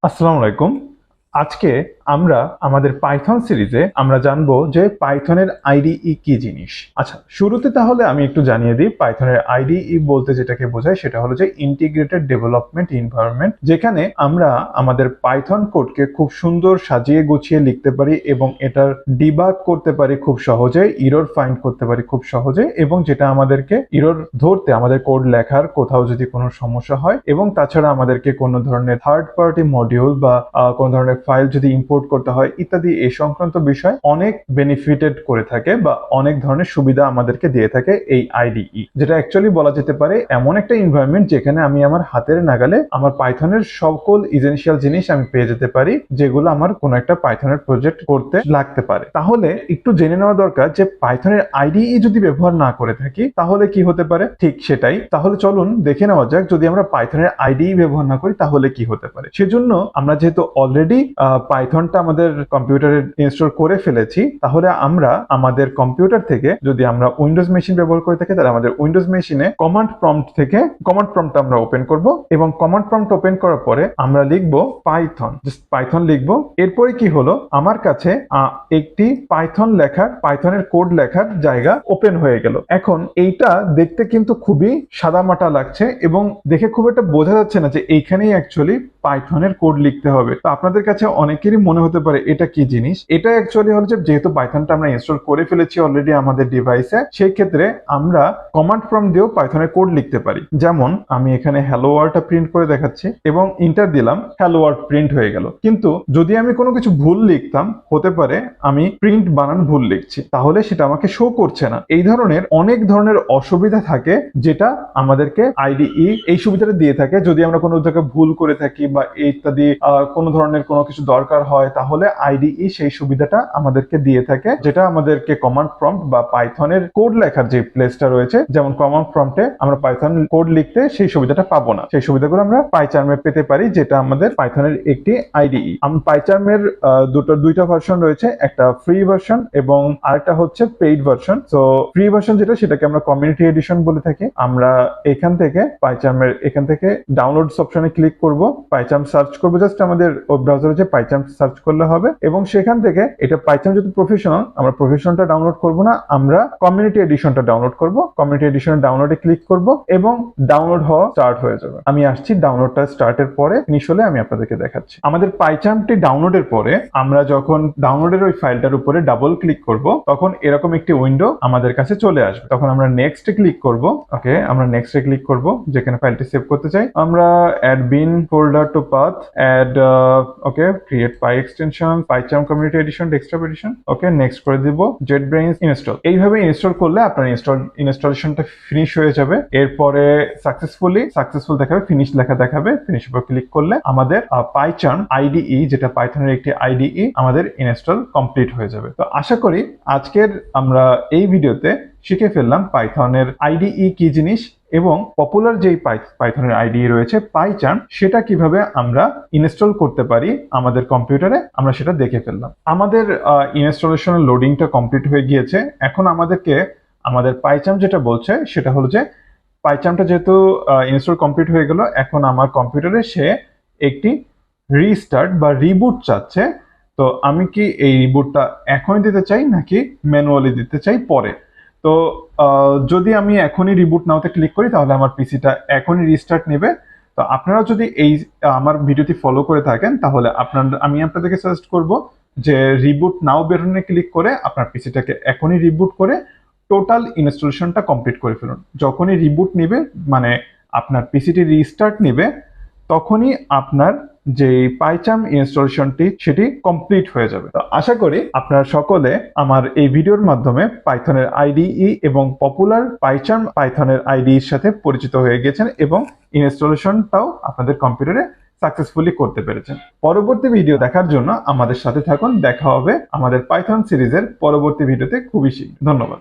আসসালামু আলাইকুম। আজকে আমরা আমাদের পাইথন সিরিজে আমরা জানবো যে পাইথনের আইডিই কি জিনিস। আচ্ছা, শুরুতে তাহলে আমি একটু জানিয়ে দিই পাইথনের আইডিই বলতে যেটাকে বোঝায় সেটা হলো যে ইন্টিগ্রেটেড ডেভেলপমেন্ট এনভায়রনমেন্ট, যেখানে আমরা আমাদের পাইথন কোডকে খুব সুন্দর সাজিয়ে গুছিয়ে লিখতে পারি এবং এটার ডিবাগ করতে পারি খুব সহজে, এরর ফাইন্ড করতে পারি খুব সহজে, এবং যেটা আমাদেরকে এরর ধরতে আমাদের কোড লেখার কোথাও যদি কোনো সমস্যা হয়, এবং তাছাড়া আমাদেরকে কোনো ধরনের থার্ড পার্টি মডিউল বা কোনো ধরনের ফাইল যদি ইম্পোর্ট করতে হয় ইত্যাদি এই সংক্রান্ত বিষয় অনেক বেনিফিটেড করে থাকে বা অনেক ধরনের সুবিধা আমাদেরকে দিয়ে থাকে এই আইডিই, যেটা অ্যাকচুয়ালি বলা যেতে পারে এমন একটা এনভায়রনমেন্ট যেখানে আমি আমার হাতের নাগালে আমার পাইথনের সকল ইসেনশিয়াল জিনিস আমি পেয়ে যেতে পারি, যেগুলো আমার কোনো একটা পাইথনের প্রজেক্ট করতে লাগতে পারে। তাহলে একটু জেনে নেওয়া দরকার যে পাইথনের আইডিই যদি ব্যবহার না করে থাকি তাহলে কি হতে পারে। ঠিক সেটাই, তাহলে চলুন দেখে নেওয়া যাক যদি আমরা পাইথনের আইডিই ব্যবহার না করি তাহলে কি হতে পারে। সেজন্য আমরা যেহেতু অলরেডি পাইথনটা আমাদের কম্পিউটারে ইনস্টল করে ফেলেছি, তাহলে আমরা আমাদের কম্পিউটার থেকে যদি আমরা উইন্ডোজ মেশিন ব্যবহার করে থাকি তাহলে আমাদের উইন্ডোজ মেশিনে কমান্ড প্রম্পট থেকে কমান্ড প্রম্পট আমরা ওপেন করব, এবং কমান্ড প্রম্পট ওপেন করার পরে আমরা লিখব পাইথন, জাস্ট পাইথন লিখব। এরপরে কি হলো, আমার কাছে একটি পাইথনের কোড লেখার জায়গা ওপেন হয়ে গেল। এখন এইটা দেখতে কিন্তু খুবই সাদামাটা লাগছে এবং দেখে খুব একটা বোঝা যাচ্ছে না যে এইখানেই অ্যাকচুয়ালি পাইথনের কোড লিখতে হবে। তো আপনাদের কাছে অনেকেরই মনে হতে পারে এটা কি জিনিস। এটা অ্যাকচুয়ালি হলো যে যেহেতু পাইথনটা আমরা ইনস্টল করে ফেলেছি অলরেডি আমাদের ডিভাইসে, সেই ক্ষেত্রে আমরা কমান্ড প্রম্পট দিয়েও পাইথনের কোড লিখতে পারি। যেমন আমি এখানে হ্যালো ওয়ার্ডটা প্রিন্ট করে দেখাচ্ছি এবং ইন্টার দিলাম, হ্যালো ওয়ার্ড প্রিন্ট হয়ে গেল। কিন্তু যদি আমি কোনো কিছু ভুল লিখতাম, হতে পারে আমি প্রিন্ট বানান ভুল লিখছি, তাহলে সেটা আমাকে শো করছে না। এই ধরনের অনেক ধরনের অসুবিধা থাকে যেটা আমাদেরকে আইডিই এই সুবিধাটা দিয়ে থাকে। যদি আমরা কোনো জায়গায় ভুল করে থাকি বা ইত্যাদি কোনো ধরনের কোনো কিছু দরকার হয়, তাহলে আইডিই সেই সুবিধাটা আমাদেরকে দিয়ে থাকে, যেটা আমাদেরকে কমান্ড প্রম্পট বা পাইথনের কোড লেখার যে প্লেসটা রয়েছে, যেমন কমান্ড প্রম্পটে আমরা পাইথন কোড লিখতে সেই সুবিধাটা পাবো না। সেই সুবিধাগুলো আমরা পাইচার্মে পেতে পারি, যেটা আমাদের পাইথনের একটি আইডিই। পাইচার্মের দুইটা ভার্সন রয়েছে, একটা ফ্রি ভার্সন এবং আরেকটা হচ্ছে পেইড ভার্সন। তো ফ্রি ভার্সন যেটা, সেটাকে আমরা কমিউনিটি এডিশন বলে থাকি। আমরা এখান থেকে পাইচার্মের এখান থেকে ডাউনলোডস অপশনে ক্লিক করব, পাইচার্ম সার্চ করব, জাস্ট আমাদের ব্রাউজারে যে পাইচার্ম সার্চ করলে হবে, এবং সেখান থেকে এটা পাইচার্ম যেহেতু প্রফেশনাল, আমরা প্রফেশনালটা ডাউনলোড করব না, আমরা কমিউনিটি এডিশনটা ডাউনলোড করব। কমিউনিটি এডিশনে ডাউনলোডে ক্লিক করব এবং ডাউনলোড হওয়া স্টার্ট হয়ে যাবে। আমি আসছি, ডাউনলোডটা স্টার্টের পরে ফিনিশ হলে আমি আপনাদেরকে দেখাচ্ছি। আমাদের পাইচার্মটি ডাউনলোডের পরে আমরা যখন ডাউনলোডের ওই ফাইলটার উপরে ডাবল ক্লিক করব, তখন এরকম একটি উইন্ডো আমাদের কাছে চলে আসবে। তখন আমরা নেক্সট ক্লিক করব। ওকে, আমরা নেক্সটে ক্লিক করব, যেখানে ফাইলটি সেভ করতে চাই। আমরা add bin folder to path, add okay, create py extension, PyCharm community edition, desktop edition. Okay, next করে দিব JetBrains ইনস্টল। এইভাবে ইনস্টল করলে আপনার ইনস্টলেশনটা ফিনিশ হয়ে যাবে। এরপরে সাকসেসফুল দেখাবে, ফিনিশ লেখা দেখাবে। ফিনিশ উপর ক্লিক করলে আমাদের পাইচার্ম আইডিই, যেটা পাইথনের একটি আইডিই, আমাদের ইনস্টল কমপ্লিট হয়ে যাবে। তো আশা করি আজকের আমরা এই ভিডিওতে শিখে ফেললাম পাইথনের আইডিই কি জিনিস এবং পপুলার যেই পাইথনের আইডিই রয়েছে পাইচার্ম, সেটা কিভাবে আমরা ইনস্টল করতে পারি আমাদের কম্পিউটারে, আমরা সেটা দেখে ফেললাম। আমাদের ইনস্টলেশনের লোডিংটা কমপ্লিট হয়ে গিয়েছে। এখন আমাদেরকে আমাদের পাইচার্ম যেটা বলছে সেটা হলো যে পাইচার্মটা যেহেতু ইনস্টল কমপ্লিট হয়ে গেল, এখন আমার কম্পিউটারে সে একটি রিস্টার্ট বা রিবুট চাচ্ছে। তো আমি কি এই রিবুটটা এখনই দিতে চাই নাকি ম্যানুয়ালি দিতে চাই পরে? তো যদি আমি এখনই রিবুট নাওতে ক্লিক করি তাহলে আমার পিসিটা এখনই রিস্টার্ট নেবে। তো আপনারা যদি এই আমার ভিডিওটি ফলো করে থাকেন তাহলে আমি আপনাদেরকে সাজেস্ট করব যে রিবুট নাও বেরোনে ক্লিক করে আপনার পিসিটাকে এখনই রিবুট করে টোটাল ইনস্টলেশনটা কমপ্লিট করে ফেলুন। যখনই রিবুট নেবে, মানে আপনার পিসিটি রিস্টার্ট নেবে, তখনই আপনার যে পাইচার্ম ইনস্টলেশনটি সেটি কমপ্লিট হয়ে যাবে। তো আশা করি আপনারা সকলে আমার এই ভিডিওর মাধ্যমে পাইথনের আইডিই এবং পপুলার পাইথনের আইডির সাথে পরিচিত হয়ে গেছেন এবং ইনস্টলেশনটাও আপনাদের কম্পিউটারে সাকসেসফুলি করতে পেরেছেন। পরবর্তী ভিডিও দেখার জন্য আমাদের সাথে থাকুন। দেখা হবে আমাদের পাইথন সিরিজের পরবর্তী ভিডিওতে খুবই শীঘ্র। ধন্যবাদ।